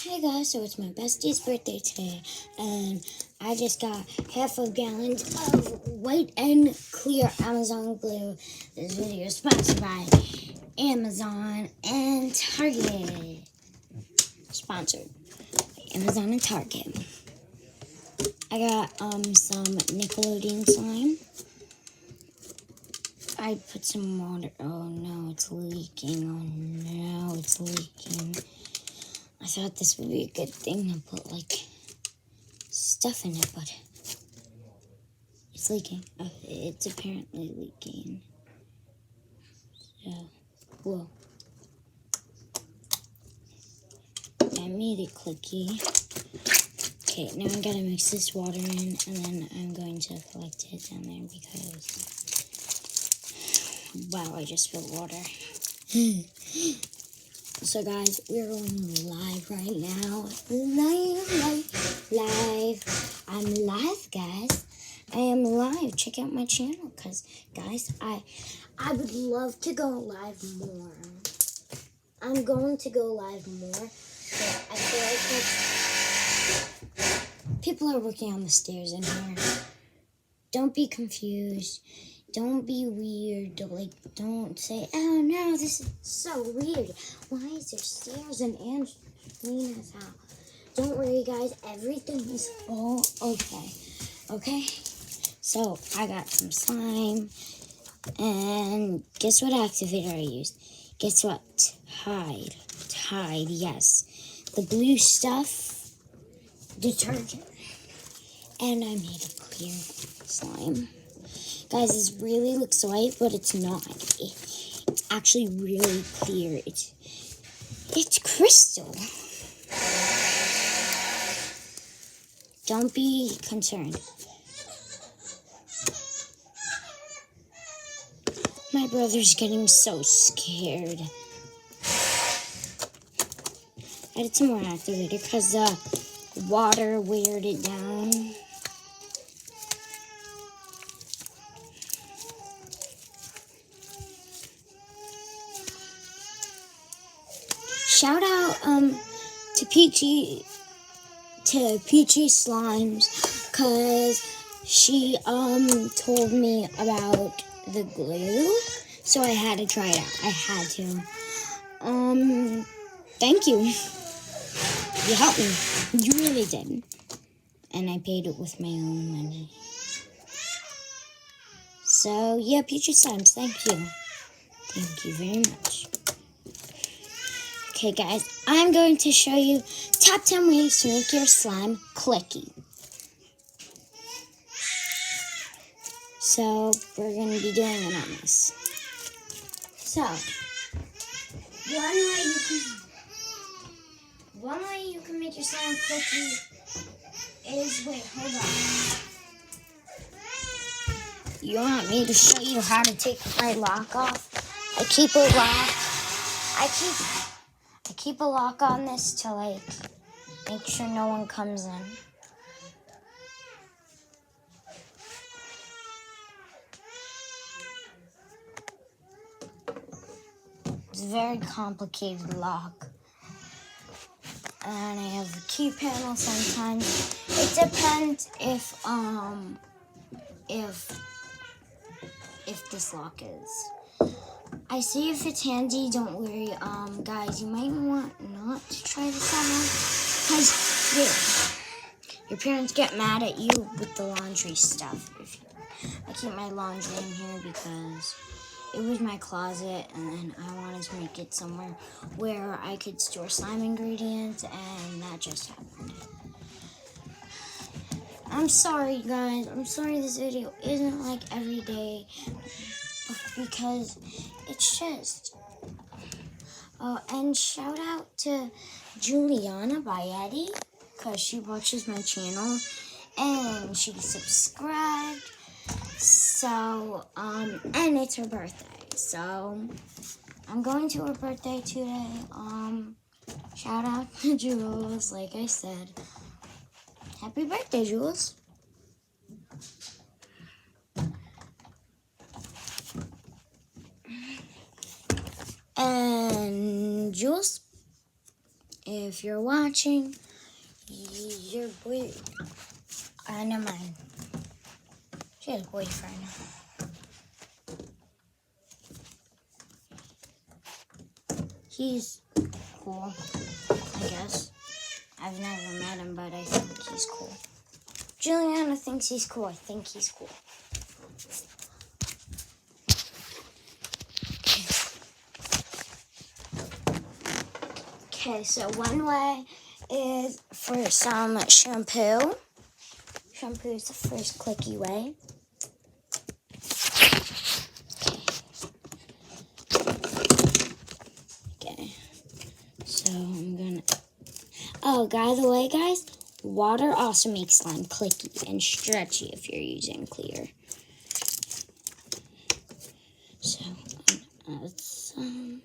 Hey guys, so it's my bestie's birthday today, and I just got half a gallon of white and clear Amazon glue. This video is sponsored by Amazon and Target. Sponsored by Amazon and Target. I got some Nickelodeon slime. I put some water. Oh no, it's leaking. Oh no, it's leaking. I thought this would be a good thing to put, like, stuff in it, but it's leaking. It's apparently leaking. So, whoa. I made it clicky. Okay, now I gotta mix this water in, and then I'm going to collect it down there because, wow, I just spilled water. So guys, we're going live right now. Live. I'm live, guys. I am live. Check out my channel, because, guys, I would love to go live more. I'm going to go live more, but I feel like people are working on the stairs in here. Don't be confused. Don't be weird. Don't say, oh no, this is so weird. Why is there stairs in Angelina's house? Don't worry, guys. Everything is all okay. Okay? So, I got some slime. And guess what activator I used? Guess what? Tide, yes. The blue stuff. Detergent. And I made a clear slime. Guys, this really looks white, but it's not. It's actually really clear. It's crystal. Don't be concerned. My brother's getting so scared. I did some more activator because the water weared it down. Shout out to Peachy Slimes, cause she told me about the glue, so I had to try it out. I had to. Thank you. You helped me. You really did. And I paid it with my own money. So yeah, Peachy Slimes, thank you. Thank you very much. Okay, guys, I'm going to show you top 10 ways to make your slime clicky. So, we're going to be doing it on this. So, one way you can make your slime clicky is, wait, hold on. You want me to show you how to take my lock off? I keep a lock on this to, like, make sure no one comes in. It's a very complicated lock. And I have a key panel sometimes. It depends if this lock is. I see if it's handy, don't worry. Guys, you might want not to try this out because your parents get mad at you with the laundry stuff. I keep my laundry in here because it was my closet, and then I wanted to make it somewhere where I could store slime ingredients, and that just happened. I'm sorry, guys. I'm sorry this video isn't like every day, because it's just... Oh, and shout out to Juliana Bayeti, because she watches my channel, and she subscribed. So, and it's her birthday, so I'm going to her birthday today. Shout out to Jules, like I said. Happy birthday, Jules. And Jules, if you're watching, your boy, never mind. She has a boyfriend. He's cool, I guess. I've never met him, but I think he's cool. Juliana thinks he's cool. I think he's cool. Okay, so one way is for some shampoo. Shampoo is the first clicky way. Okay, so I'm gonna... Oh, by the way, guys, water also makes slime clicky and stretchy if you're using clear. So I'm gonna add some.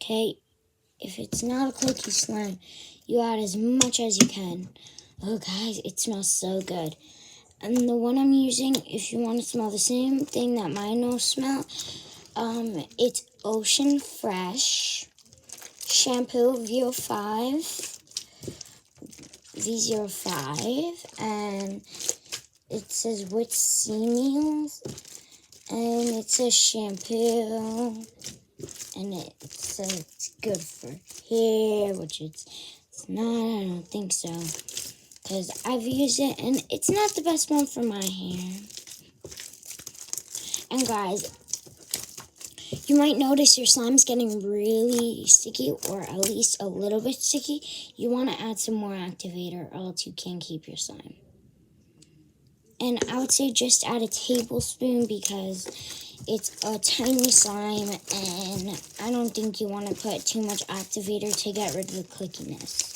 Okay, if it's not a clicky slime, you add as much as you can. Oh, guys, it smells so good. And the one I'm using, if you want to smell the same thing that my nose smell, it's Ocean Fresh shampoo V05, and it says with sea meals, and it says shampoo, and it says it's good for hair, which it's not. I don't think so. Because I've used it, and it's not the best one for my hair. And guys, you might notice your slime's getting really sticky, or at least a little bit sticky. You want to add some more activator, or else you can't keep your slime. And I would say just add a tablespoon, because it's a tiny slime, and I don't think you want to put too much activator to get rid of the clickiness.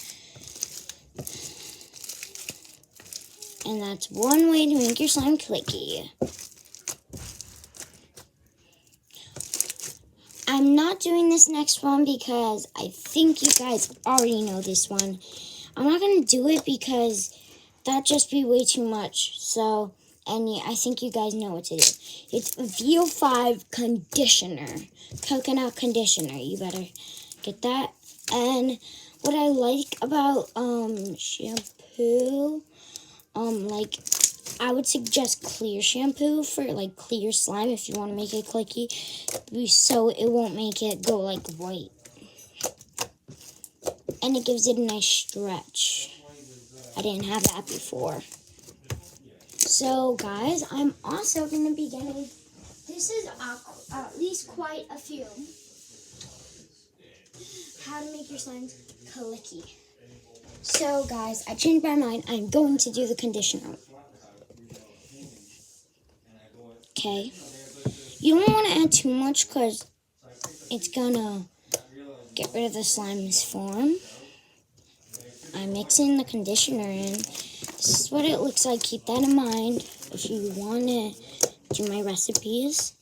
And that's one way to make your slime clicky. I'm not doing this next one because I think you guys already know this one. I'm not going to do it because that'd just be way too much. So, and yeah, I think you guys know what to do. It's VO5 conditioner, coconut conditioner. You better get that. And what I like about shampoo, like, I would suggest clear shampoo for, like, clear slime if you want to make it clicky, so it won't make it go, like, white. And it gives it a nice stretch. I didn't have that before. So, guys, I'm also going to be getting, this is at least quite a few, how to make your slimes clicky. So, guys, I changed my mind. I'm going to do the conditioner. Okay. You don't want to add too much because it's going to get rid of the slime's form. I'm mixing the conditioner in. This is what it looks like. Keep that in mind if you want to do my recipes.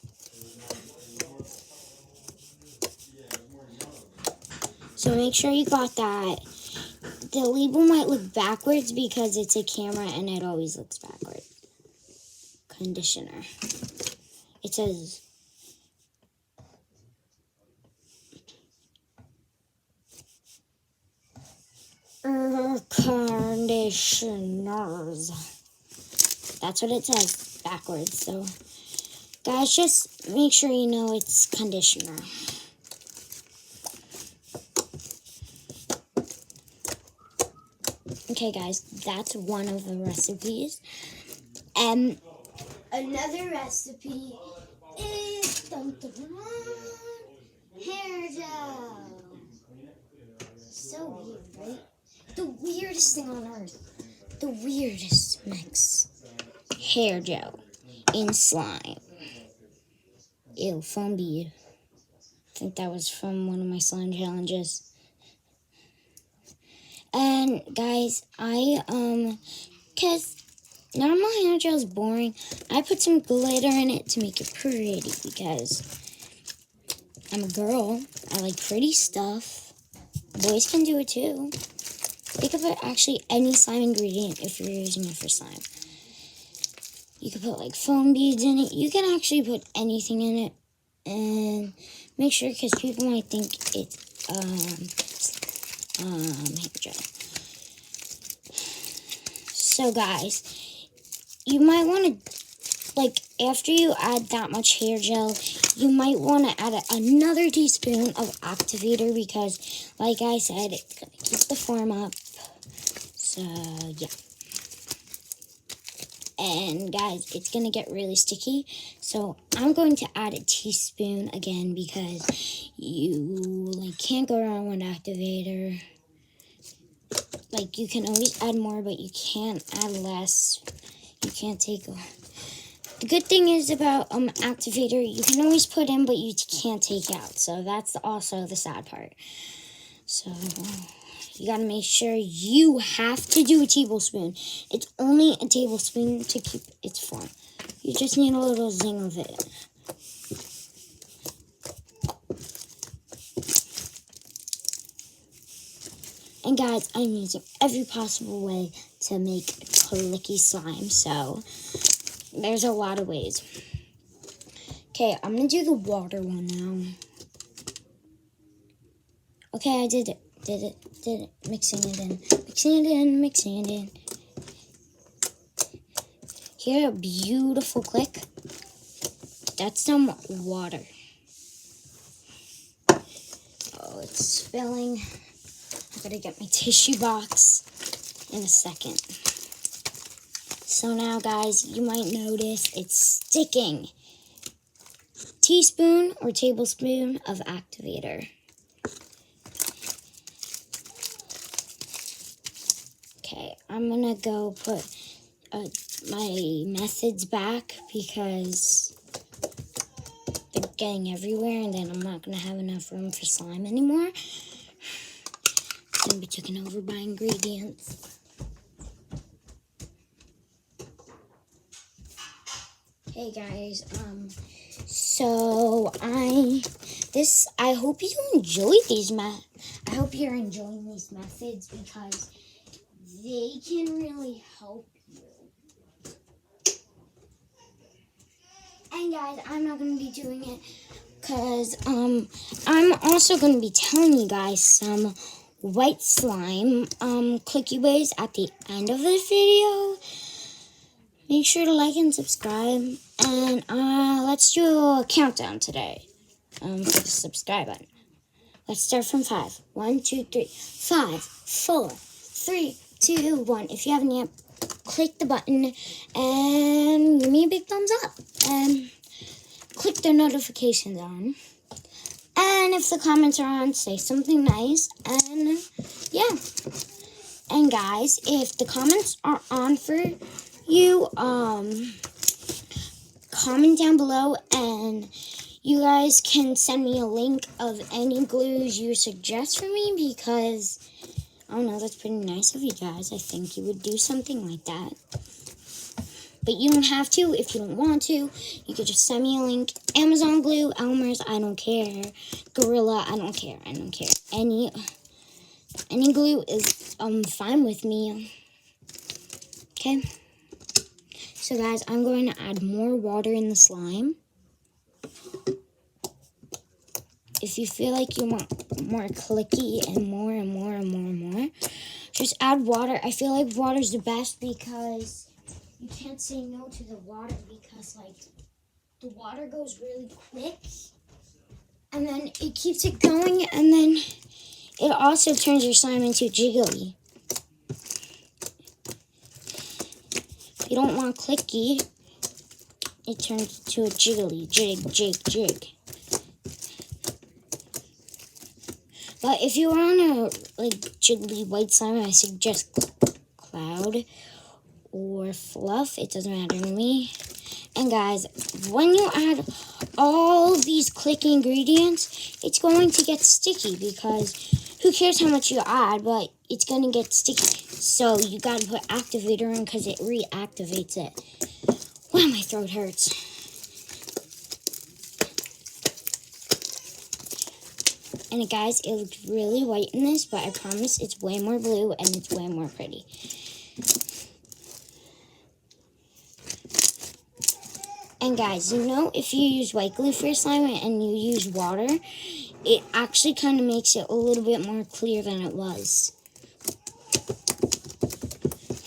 So make sure you got that. The label might look backwards because it's a camera and it always looks backwards. Conditioner. It says conditioners. That's what it says backwards. So, guys, just make sure you know it's conditioner. Okay, guys, that's one of the recipes. And another recipe is hair gel. So weird, right? The weirdest thing on earth. The weirdest mix. Hair gel in slime. Ew, foam bead. I think that was from one of my slime challenges. And guys, cause normal hair gel is boring. I put some glitter in it to make it pretty because I'm a girl. I like pretty stuff. Boys can do it too. You can put actually any slime ingredient if you're using it for slime. You can put like foam beads in it. You can actually put anything in it. And make sure, because people might think it's hair gel. So guys, you might want to, like, after you add that much hair gel, you might want to add another teaspoon of activator, because like I said, it's going to keep the form up. So yeah. And guys, it's going to get really sticky. So I'm going to add a teaspoon again, because you like can't go wrong with activator. Like, you can always add more, but you can't add less. You can't take. The good thing is about activator, you can always put in, but you can't take out. So that's also the sad part. So you gotta make sure you have to do a tablespoon. It's only a tablespoon to keep its form. You just need a little zing of it. And guys, I'm using every possible way to make clicky slime. So there's a lot of ways. Okay, I'm gonna do the water one now. Okay, I did it. Did it. Mixing it in. Mixing it in. Hear a beautiful click? That's some water. Oh, it's spilling. I gotta get my tissue box in a second. So now, guys, you might notice it's sticking. Teaspoon or tablespoon of activator. Okay, I'm gonna go put my methods back, because they're getting everywhere, and then I'm not gonna have enough room for slime anymore. It's gonna be taken over by ingredients. Hey guys, so I hope you enjoy these I hope you're enjoying these methods, because they can really help you. And guys, I'm not going to be doing it, because I'm also going to be telling you guys some white slime clicky ways at the end of this video. Make sure to like and subscribe, and let's do a countdown today for the subscribe button. Let's start from 5. 1, 2, 3. 5, 4, 3, 2, 1. If you haven't yet, click the button and give me a big thumbs up, and click the notifications on. And if the comments are on, say something nice, and yeah. And guys, if the comments are on for you, comment down below, and you guys can send me a link of any glues you suggest for me, because I don't know, that's pretty nice of you guys. I think you would do something like that. But you don't have to if you don't want to. You could just send me a link. Amazon glue, Elmer's, I don't care. Gorilla, I don't care. I don't care. Any glue is fine with me. Okay. So guys, I'm going to add more water in the slime. If you feel like you want more clicky and more, just add water. I feel like water's the best, because you can't say no to the water, because like the water goes really quick, and then it keeps it going, and then it also turns your slime into jiggly. If you don't want clicky, it turns to a jiggly, jig. But if you want a like jiggly white slime, I suggest cloud or fluff. It doesn't matter to me. And guys, when you add all these clicky ingredients, it's going to get sticky, because who cares how much you add, but it's going to get sticky. So you got to put activator in, because it reactivates it. Wow, my throat hurts. And guys, it looks really white in this, but I promise it's way more blue, and it's way more pretty. And guys, you know, if you use white glue for your slime and you use water, it actually kind of makes it a little bit more clear than it was.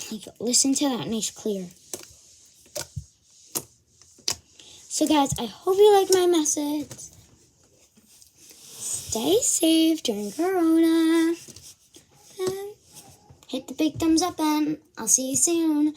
Like, listen to that nice clear. So guys, I hope you like my message. Stay safe during Corona. And hit the big thumbs up and I'll see you soon.